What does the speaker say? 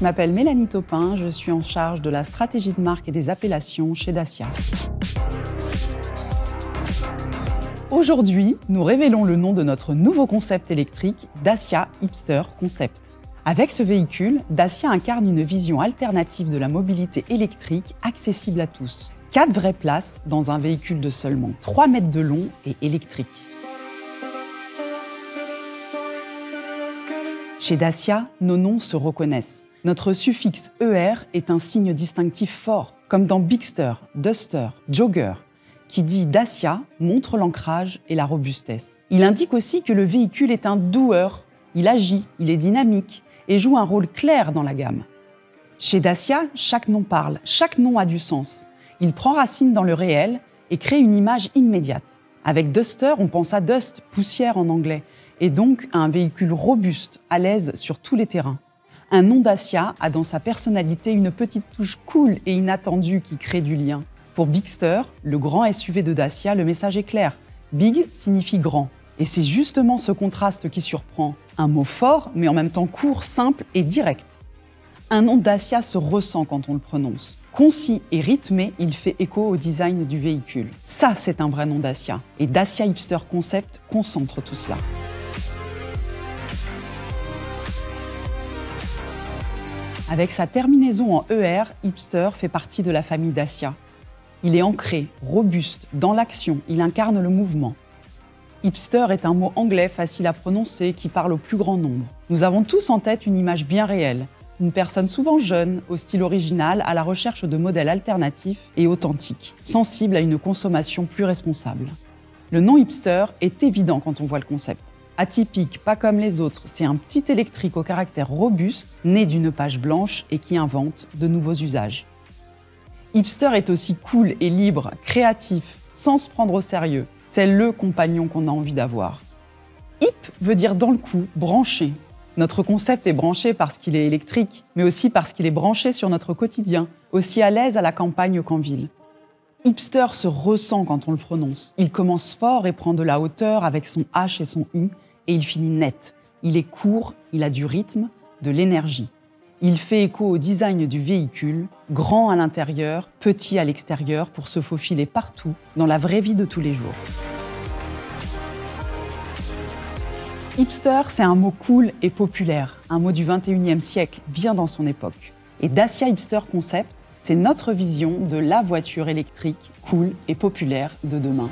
Je m'appelle Mélanie Taupin, je suis en charge de la stratégie de marque et des appellations chez Dacia. Aujourd'hui, nous révélons le nom de notre nouveau concept électrique, Dacia Hipster Concept. Avec ce véhicule, Dacia incarne une vision alternative de la mobilité électrique accessible à tous. 4 vraies places dans un véhicule de seulement 3 mètres de long et électrique. Chez Dacia, nos noms se reconnaissent. Notre suffixe ER est un signe distinctif fort, comme dans Bigster, Duster, Jogger, qui dit Dacia montre l'ancrage et la robustesse. Il indique aussi que le véhicule est un doueur, il agit, il est dynamique et joue un rôle clair dans la gamme. Chez Dacia, chaque nom parle, chaque nom a du sens. Il prend racine dans le réel et crée une image immédiate. Avec Duster, on pense à dust, poussière en anglais, et donc à un véhicule robuste, à l'aise sur tous les terrains. Un nom Dacia a dans sa personnalité une petite touche cool et inattendue qui crée du lien. Pour Bigster, le grand SUV de Dacia, le message est clair. Big signifie grand. Et c'est justement ce contraste qui surprend. Un mot fort, mais en même temps court, simple et direct. Un nom Dacia se ressent quand on le prononce. Concis et rythmé, il fait écho au design du véhicule. Ça, c'est un vrai nom Dacia. Et Dacia Hipster Concept concentre tout cela. Avec sa terminaison en ER, Hipster fait partie de la famille Dacia. Il est ancré, robuste, dans l'action, il incarne le mouvement. Hipster est un mot anglais facile à prononcer qui parle au plus grand nombre. Nous avons tous en tête une image bien réelle, une personne souvent jeune, au style original, à la recherche de modèles alternatifs et authentiques, sensible à une consommation plus responsable. Le nom Hipster est évident quand on voit le concept. Atypique, pas comme les autres, c'est un petit électrique au caractère robuste, né d'une page blanche et qui invente de nouveaux usages. Hipster est aussi cool et libre, créatif, sans se prendre au sérieux. C'est le compagnon qu'on a envie d'avoir. Hip veut dire dans le coup, branché. Notre concept est branché parce qu'il est électrique, mais aussi parce qu'il est branché sur notre quotidien, aussi à l'aise à la campagne qu'en ville. Hipster se ressent quand on le prononce. Il commence fort et prend de la hauteur avec son H et son I, et il finit net. Il est court, il a du rythme, de l'énergie. Il fait écho au design du véhicule, grand à l'intérieur, petit à l'extérieur, pour se faufiler partout, dans la vraie vie de tous les jours. Hipster, c'est un mot cool et populaire, un mot du 21e siècle, bien dans son époque. Et Dacia Hipster Concept, c'est notre vision de la voiture électrique cool et populaire de demain.